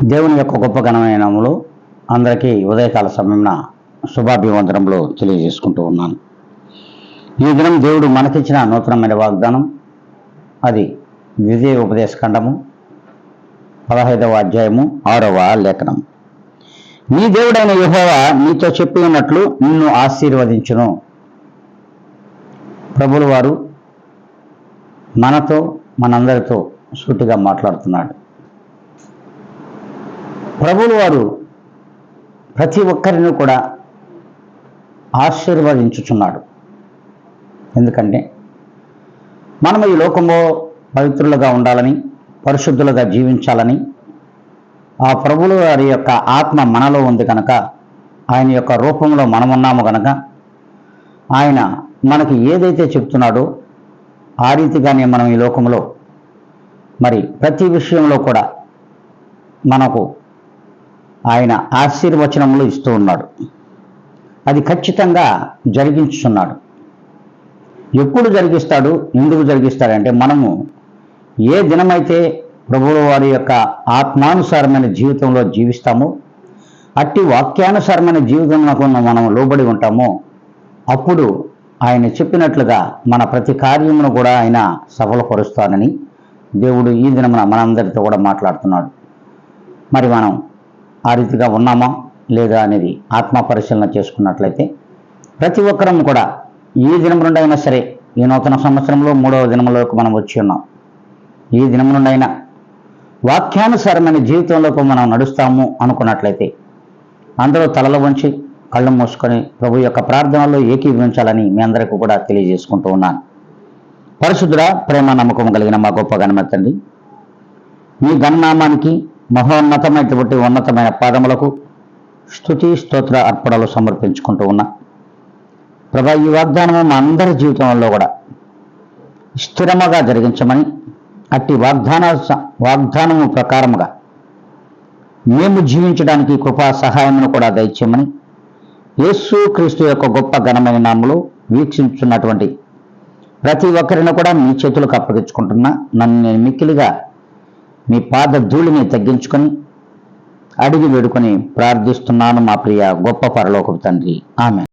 దేవుని యొక్క గొప్ప ఘనమైన నామములో అందరికీ ఉదయకాల సమయంలో శుభాభివందనములు తెలియజేసుకుంటూ ఉన్నాను. ఈ దినం దేవుడు మనకిచ్చిన నూతనమైన వాగ్దానం, అది ద్వితీయ ఉపదేశఖండము 15వ అధ్యాయము 6వ లేఖనం. నీ దేవుడైన యెహోవా నీతో చెప్పి ఉన్నట్లు నిన్ను ఆశీర్వదించును. ప్రభుల వారు మనతో మనందరితో సూటిగా మాట్లాడుతున్నాడు. ప్రభువుల వారు ప్రతి ఒక్కరిని కూడా ఆశీర్వదించుచున్నాడు. ఎందుకంటే మనం ఈ లోకంలో పవిత్రులుగా ఉండాలని, పరిశుద్ధులుగా జీవించాలని ఆ ప్రభువుల వారి యొక్క ఆత్మ మనలో ఉంది కనుక, ఆయన యొక్క రూపంలో మనమున్నాము కనుక, ఆయన మనకి ఏదైతే చెప్తున్నాడో ఆ రీతిగానే మనం ఈ లోకంలో మరి ప్రతి విషయంలో కూడా మనకు ఆయన ఆశీర్వచనములు ఇస్తూ ఉన్నాడు. అది ఖచ్చితంగా జరిగించుచున్నాడు. ఎప్పుడు జరిగిస్తాడు, ఎందుకు జరిగిస్తాడంటే, మనము ఏ దినమైతే ప్రభువుల వారి యొక్క ఆత్మానుసారమైన జీవితంలో జీవిస్తామో, అట్టి వాక్యానుసారమైన జీవితంలో మనం లోబడి ఉంటామో, అప్పుడు ఆయన చెప్పినట్లుగా మన ప్రతి కార్యమును కూడా ఆయన సఫలపరుస్తానని దేవుడు ఈ దినమున మనందరితో కూడా మాట్లాడుతున్నాడు. మరి మనం ఆ రీతిగా ఉన్నామా లేదా అనేది ఆత్మ పరిశీలన చేసుకున్నట్లయితే, ప్రతి ఒక్కరం కూడా ఈ దినం నుండి అయినా సరే, ఈ నూతన సంవత్సరంలో 3వ దినంలోకి మనం వచ్చి ఉన్నాం. ఈ దినం నుండి అయినా వాక్యానుసారమైన జీవితంలోకి మనం నడుస్తాము అనుకున్నట్లయితే, అందరూ తలలు వంచి కళ్ళు మూసుకొని ప్రభు యొక్క ప్రార్థనలో ఏకీభవించాలని మీ అందరికీ కూడా తెలియజేసుకుంటూ ఉన్నాను. పరిశుద్ధుడా, ప్రేమ నమ్మకం కలిగిన మా గొప్ప ఘనమైన తండ్రి, మీ ఘననామానికి మహోన్నతమైనటువంటి ఉన్నతమైన పాదములకు స్తుతి స్తోత్ర అర్పణలు సమర్పించుకుంటూ ఉన్నా. ప్రభా, ఈ వాగ్దానము మా అందరి జీవితంలో కూడా స్థిరముగా జరిగించమని, అట్టి వాగ్దానము ప్రకారముగా మేము జీవించడానికి కృపా సహాయమును కూడా దయచేయమని యేసు క్రీస్తు యొక్క గొప్ప ఘనమైన నామములో వీక్షించున్నటువంటి ప్రతి ఒక్కరిని కూడా మీ చేతులకు అప్పగించుకుంటున్నా. నన్ను నేను మిక్కిలిగా మీ పాద ధూళిని తగ్గించుకొని అడిగి వేడుకొని ప్రార్థిస్తున్నాను మా ప్రియ గొప్ప పరలోకపు తండ్రి. ఆమెన్.